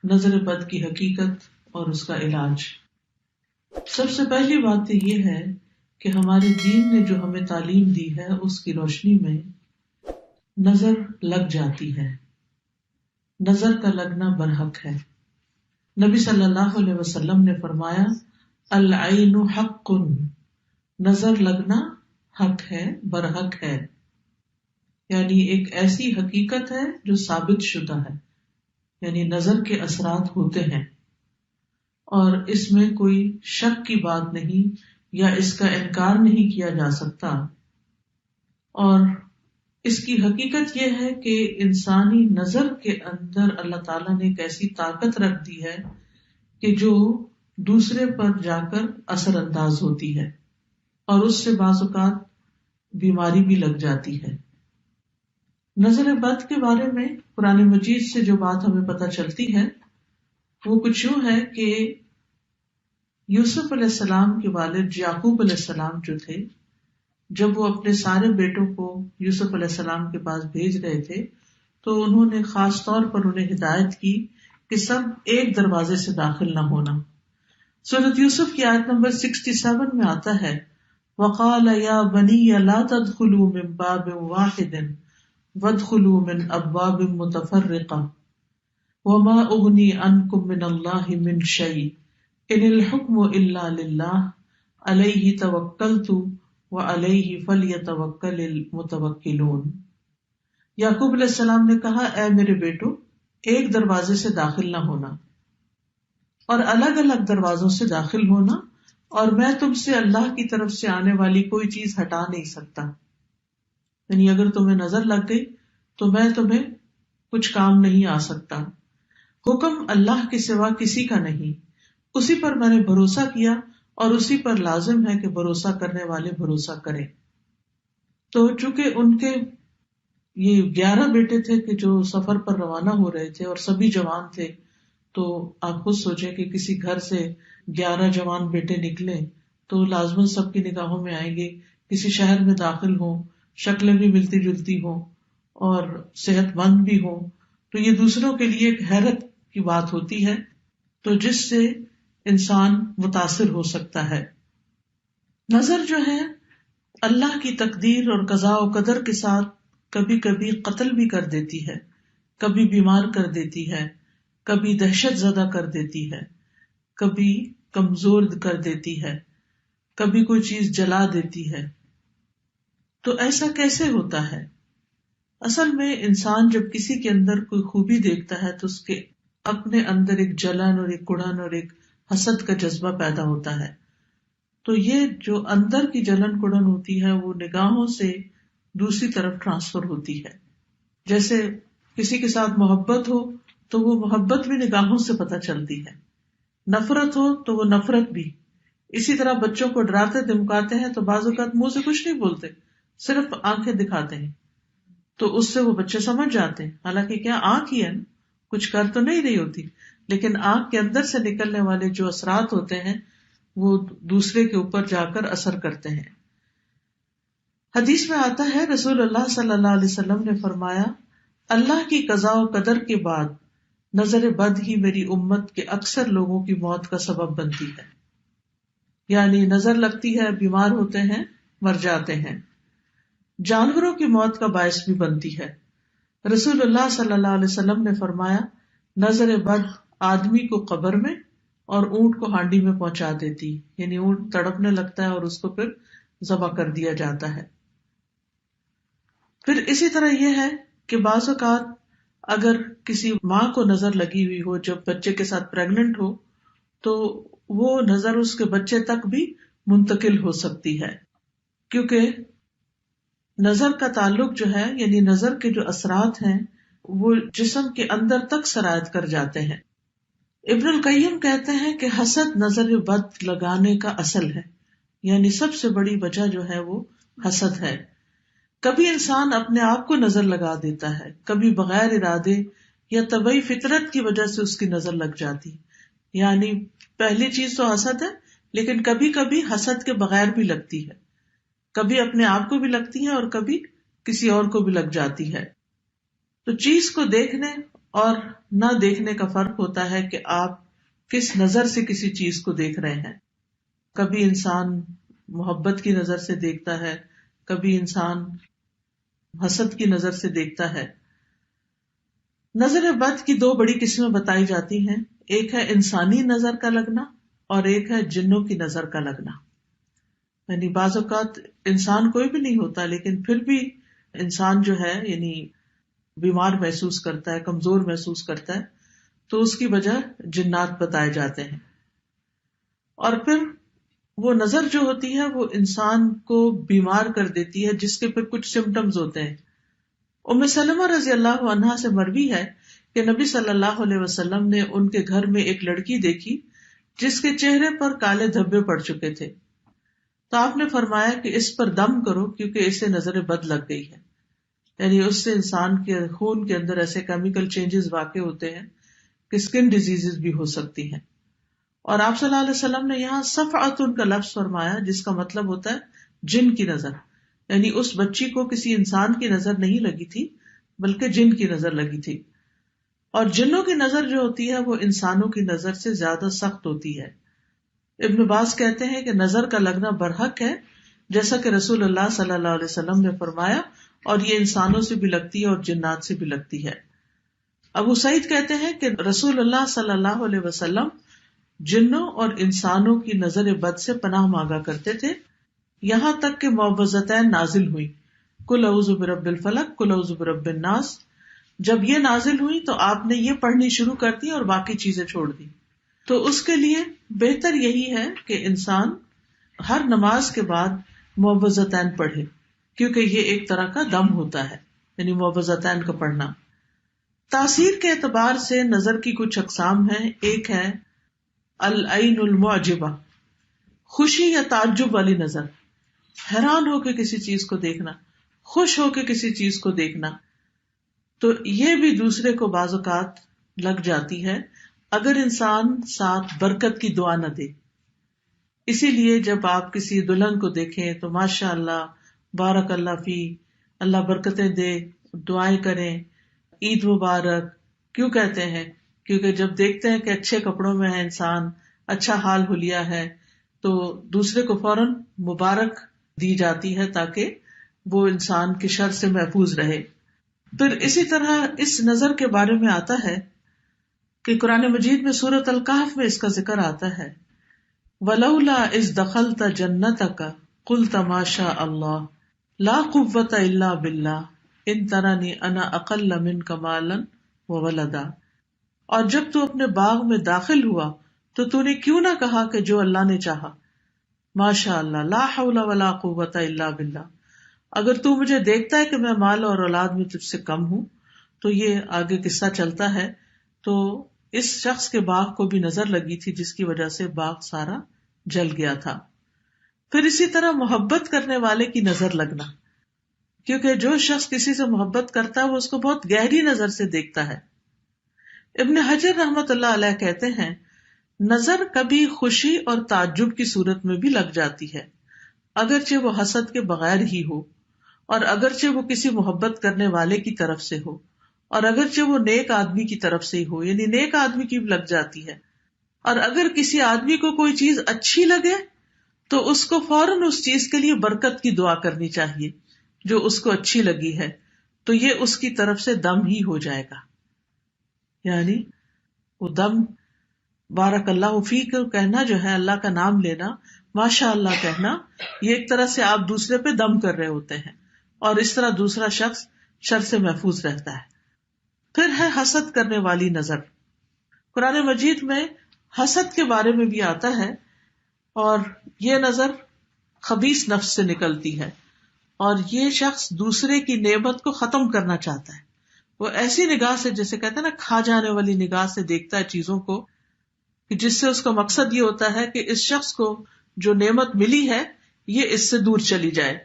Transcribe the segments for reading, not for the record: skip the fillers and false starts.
نظر بد کی حقیقت اور اس کا علاج۔ سب سے پہلی بات تو یہ ہے کہ ہمارے دین نے جو ہمیں تعلیم دی ہے اس کی روشنی میں نظر لگ جاتی ہے، نظر کا لگنا برحق ہے۔ نبی صلی اللہ علیہ وسلم نے فرمایا العین حق، نظر لگنا حق ہے، برحق ہے، یعنی ایک ایسی حقیقت ہے جو ثابت شدہ ہے، یعنی نظر کے اثرات ہوتے ہیں اور اس میں کوئی شک کی بات نہیں یا اس کا انکار نہیں کیا جا سکتا۔ اور اس کی حقیقت یہ ہے کہ انسانی نظر کے اندر اللہ تعالیٰ نے ایک ایسی طاقت رکھ دی ہے کہ جو دوسرے پر جا کر اثر انداز ہوتی ہے اور اس سے بعض اوقات بیماری بھی لگ جاتی ہے۔ نظر بد کے بارے میں قرآن مجید سے جو بات ہمیں پتہ چلتی ہے وہ کچھ یوں ہے کہ یوسف علیہ السلام کے والد یعقوب علیہ السلام جو تھے، جب وہ اپنے سارے بیٹوں کو یوسف علیہ السلام کے پاس بھیج رہے تھے تو انہوں نے خاص طور پر انہیں ہدایت کی کہ سب ایک دروازے سے داخل نہ ہونا۔ سورۃ یوسف کی آیت نمبر 67 میں آتا ہے وَقَالَ يَا بَنِيَّ لَا تَدْخُلُوا مِن بَابٍ وَاحِدٍ وَادْخُلُوا مِنْ أَبْوَابٍ مُتَفَرِّقَةٍ وَمَا أُغْنِي عَنْكُم مِّنَ اللَّهِ مِن شَيْءٍ إِنِ الْحُكْمُ إِلَّا لِلَّهِ عَلَيْهِ تَوَكَّلْتُ وَعَلَيْهِ فَلْيَتَوَكَّلِ الْمُتَوَكِّلُونَ۔ یعقوب علیہ السلام نے کہا اے میرے بیٹو، ایک دروازے سے داخل نہ ہونا اور الگ الگ دروازوں سے داخل ہونا، اور میں تم سے اللہ کی طرف سے آنے والی کوئی چیز ہٹا نہیں سکتا، یعنی اگر تمہیں نظر لگ گئی تو میں تمہیں کچھ کام نہیں آ سکتا۔ حکم اللہ کے سوا کسی کا نہیں، اسی پر میں نے بھروسہ کیا اور اسی پر لازم ہے کہ بھروسہ کرنے والے بھروسہ کریں۔ تو چونکہ ان کے یہ 11 بیٹے تھے کہ جو سفر پر روانہ ہو رہے تھے اور سبھی جوان تھے، تو آپ خود سوچیں کہ کسی گھر سے 11 جوان بیٹے نکلے تو لازماً سب کی نگاہوں میں آئیں گے، کسی شہر میں داخل ہوں، شکلیں بھی ملتی جلتی ہوں اور صحت مند بھی ہوں، تو یہ دوسروں کے لیے ایک حیرت کی بات ہوتی ہے، تو جس سے انسان متاثر ہو سکتا ہے۔ نظر جو ہے اللہ کی تقدیر اور قضاء و قدر کے ساتھ کبھی کبھی قتل بھی کر دیتی ہے، کبھی بیمار کر دیتی ہے، کبھی دہشت زدہ کر دیتی ہے، کبھی کمزور کر دیتی ہے، کبھی کوئی چیز جلا دیتی ہے۔ تو ایسا کیسے ہوتا ہے؟ اصل میں انسان جب کسی کے اندر کوئی خوبی دیکھتا ہے تو اس کے اپنے اندر ایک جلن اور ایک کڑن اور ایک حسد کا جذبہ پیدا ہوتا ہے، تو یہ جو اندر کی جلن کڑن ہوتی ہے وہ نگاہوں سے دوسری طرف ٹرانسفر ہوتی ہے۔ جیسے کسی کے ساتھ محبت ہو تو وہ محبت بھی نگاہوں سے پتہ چلتی ہے، نفرت ہو تو وہ نفرت بھی۔ اسی طرح بچوں کو ڈراتے دھمکاتے ہیں تو بعض اوقات منہ سے کچھ نہیں بولتے، صرف آنکھیں دکھاتے ہیں، تو اس سے وہ بچے سمجھ جاتے ہیں، حالانکہ کیا آنکھ ہی ہے نا، کچھ کر تو نہیں رہی ہوتی، لیکن آنکھ کے اندر سے نکلنے والے جو اثرات ہوتے ہیں وہ دوسرے کے اوپر جا کر اثر کرتے ہیں۔ حدیث میں آتا ہے رسول اللہ صلی اللہ علیہ وسلم نے فرمایا اللہ کی قضاء و قدر کے بعد نظر بد ہی میری امت کے اکثر لوگوں کی موت کا سبب بنتی ہے، یعنی نظر لگتی ہے، بیمار ہوتے ہیں، مر جاتے ہیں، جانوروں کی موت کا باعث بھی بنتی ہے۔ رسول اللہ صلی اللہ علیہ وسلم نے فرمایا نظر بد آدمی کو قبر میں اور اونٹ کو ہانڈی میں پہنچا دیتی، یعنی اونٹ تڑپنے لگتا ہے اور اس کو پھر ذبح کر دیا جاتا ہے۔ پھر اسی طرح یہ ہے کہ بعض اوقات اگر کسی ماں کو نظر لگی ہوئی ہو جب بچے کے ساتھ پریگننٹ ہو تو وہ نظر اس کے بچے تک بھی منتقل ہو سکتی ہے، کیونکہ نظر کا تعلق جو ہے، یعنی نظر کے جو اثرات ہیں وہ جسم کے اندر تک سرایت کر جاتے ہیں۔ ابن القیم کہتے ہیں کہ حسد نظر بد لگانے کا اصل ہے، یعنی سب سے بڑی وجہ جو ہے وہ حسد ہے۔ کبھی انسان اپنے آپ کو نظر لگا دیتا ہے، کبھی بغیر ارادے یا طبعی فطرت کی وجہ سے اس کی نظر لگ جاتی، یعنی پہلی چیز تو حسد ہے، لیکن کبھی کبھی حسد کے بغیر بھی لگتی ہے، کبھی اپنے آپ کو بھی لگتی ہے اور کبھی کسی اور کو بھی لگ جاتی ہے۔ تو چیز کو دیکھنے اور نہ دیکھنے کا فرق ہوتا ہے کہ آپ کس نظر سے کسی چیز کو دیکھ رہے ہیں. کبھی انسان محبت کی نظر سے دیکھتا ہے، کبھی انسان حسد کی نظر سے دیکھتا ہے. نظر بد کی دو بڑی قسمیں بتائی جاتی ہیں، ایک ہے انسانی نظر کا لگنا اور ایک ہے جنوں کی نظر کا لگنا. یعنی بعض اوقات انسان کوئی بھی نہیں ہوتا لیکن پھر بھی انسان جو ہے یعنی بیمار محسوس کرتا ہے، کمزور محسوس کرتا ہے، تو اس کی وجہ جنات بتائے جاتے ہیں. اور پھر وہ نظر جو ہوتی ہے وہ انسان کو بیمار کر دیتی ہے، جس کے پھر کچھ سمٹمز ہوتے ہیں. ام سلمہ رضی اللہ عنہا سے مروی ہے کہ نبی صلی اللہ علیہ وسلم نے ان کے گھر میں ایک لڑکی دیکھی جس کے چہرے پر کالے دھبے پڑ چکے تھے. تو آپ نے فرمایا کہ اس پر دم کرو کیونکہ اسے نظر بد لگ گئی ہے. یعنی اس سے انسان کے خون کے اندر ایسے کیمیکل چینجز واقع ہوتے ہیں کہ اسکن ڈیزیز بھی ہو سکتی ہیں. اور آپ صلی اللہ علیہ وسلم نے یہاں صفعۃ کا لفظ فرمایا جس کا مطلب ہوتا ہے جن کی نظر. یعنی اس بچی کو کسی انسان کی نظر نہیں لگی تھی بلکہ جن کی نظر لگی تھی. اور جنوں کی نظر جو ہوتی ہے وہ انسانوں کی نظر سے زیادہ سخت ہوتی ہے. ابن باز کہتے ہیں کہ نظر کا لگنا برحق ہے جیسا کہ رسول اللہ صلی اللہ علیہ وسلم نے فرمایا، اور یہ انسانوں سے بھی لگتی ہے اور جنات سے بھی لگتی ہے. ابو سعید کہتے ہیں کہ رسول اللہ صلی اللہ علیہ وسلم جنوں اور انسانوں کی نظر بد سے پناہ مانگا کرتے تھے، یہاں تک کہ معوذتین نازل ہوئی، قل اعوذ برب الفلق قل اعوذ برب الناس. جب یہ نازل ہوئی تو آپ نے یہ پڑھنی شروع کر دی اور باقی چیزیں چھوڑ دی. تو اس کے لیے بہتر یہی ہے کہ انسان ہر نماز کے بعد معوذتین پڑھے، کیونکہ یہ ایک طرح کا دم ہوتا ہے، یعنی معوذتین کا پڑھنا. تاثیر کے اعتبار سے نظر کی کچھ اقسام ہیں. ایک ہے العین المعجبہ، خوشی یا تعجب والی نظر، حیران ہو کے کسی چیز کو دیکھنا، خوش ہو کے کسی چیز کو دیکھنا. تو یہ بھی دوسرے کو بعض اوقات لگ جاتی ہے اگر انسان ساتھ برکت کی دعا نہ دے. اسی لیے جب آپ کسی دلہن کو دیکھیں تو ماشاء اللہ بارک اللہ فی، اللہ برکتیں دے، دعائیں کریں، عید مبارک. کیوں کہتے ہیں؟ کیونکہ جب دیکھتے ہیں کہ اچھے کپڑوں میں ہے انسان، اچھا حال حلیہ ہے، تو دوسرے کو فوراً مبارک دی جاتی ہے تاکہ وہ انسان کے شر سے محفوظ رہے. پھر اسی طرح اس نظر کے بارے میں آتا ہے کہ قرآن مجید میں سورۃ الکہف میں اس کا ذکر آتا ہے، وَلَوْلَا إِذْ دَخَلْتَ جَنَّتَكَ قُلْتَ مَا شَاءَ اللَّهُ لَا قُوَّةَ إِلَّا بِاللَّهِ إِن تَرَنِي أَنَا أَقَلَّ مِنْكَ مَالًا وَوَلَدًا. اور جب تو اپنے باغ میں داخل ہوا تو تو نے کیوں نہ کہا کہ جو اللہ نے چاہا، ماشاء اللہ لا حول ولا قوت الا باللہ. اگر تو مجھے دیکھتا ہے کہ میں مال اور اولاد میں تجھ سے کم ہوں. تو یہ آگے قصہ چلتا ہے. تو اس شخص کے باغ کو بھی نظر لگی تھی جس کی وجہ سے باغ سارا جل گیا تھا. پھر اسی طرح محبت کرنے والے کی نظر لگنا، کیونکہ جو شخص کسی سے محبت کرتا ہے وہ اس کو بہت گہری نظر سے دیکھتا ہے. ابن حجر رحمت اللہ علیہ کہتے ہیں نظر کبھی خوشی اور تعجب کی صورت میں بھی لگ جاتی ہے، اگرچہ وہ حسد کے بغیر ہی ہو، اور اگرچہ وہ کسی محبت کرنے والے کی طرف سے ہو، اور اگرچہ وہ نیک آدمی کی طرف سے ہی ہو، یعنی نیک آدمی کی بھی لگ جاتی ہے. اور اگر کسی آدمی کو کوئی چیز اچھی لگے تو اس کو فوراً اس چیز کے لیے برکت کی دعا کرنی چاہیے جو اس کو اچھی لگی ہے، تو یہ اس کی طرف سے دم ہی ہو جائے گا. یعنی وہ دم بارک اللہ فیک کہنا جو ہے، اللہ کا نام لینا، ماشاء اللہ کہنا، یہ ایک طرح سے آپ دوسرے پہ دم کر رہے ہوتے ہیں، اور اس طرح دوسرا شخص شر سے محفوظ رہتا ہے. پھر ہے حسد کرنے والی نظر. قرآن مجید میں حسد کے بارے میں بھی آتا ہے، اور یہ نظر خبیث نفس سے نکلتی ہے، اور یہ شخص دوسرے کی نعمت کو ختم کرنا چاہتا ہے. وہ ایسی نگاہ سے، جیسے کہتے ہیں نا کھا جانے والی نگاہ سے دیکھتا ہے چیزوں کو، کہ جس سے اس کا مقصد یہ ہوتا ہے کہ اس شخص کو جو نعمت ملی ہے یہ اس سے دور چلی جائے.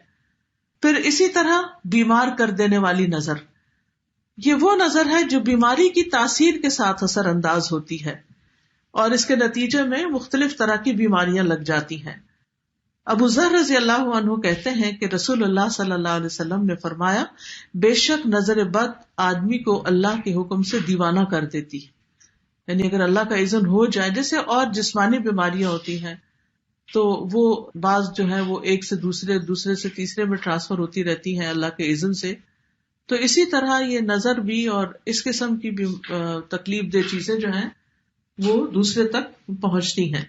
پھر اسی طرح بیمار کر دینے والی نظر، یہ وہ نظر ہے جو بیماری کی تاثیر کے ساتھ اثر انداز ہوتی ہے، اور اس کے نتیجے میں مختلف طرح کی بیماریاں لگ جاتی ہیں. ابو ذر رضی اللہ عنہ کہتے ہیں کہ رسول اللہ صلی اللہ علیہ وسلم نے فرمایا، بے شک نظر بد آدمی کو اللہ کے حکم سے دیوانہ کر دیتی، یعنی اگر اللہ کا اذن ہو جائے، جیسے اور جسمانی بیماریاں ہوتی ہیں تو وہ بعض جو ہے وہ ایک سے دوسرے، دوسرے سے تیسرے میں ٹرانسفر ہوتی رہتی ہیں اللہ کے اذن سے، تو اسی طرح یہ نظر بھی اور اس قسم کی بھی تکلیف دہ چیزیں جو ہیں وہ دوسرے تک پہنچتی ہیں.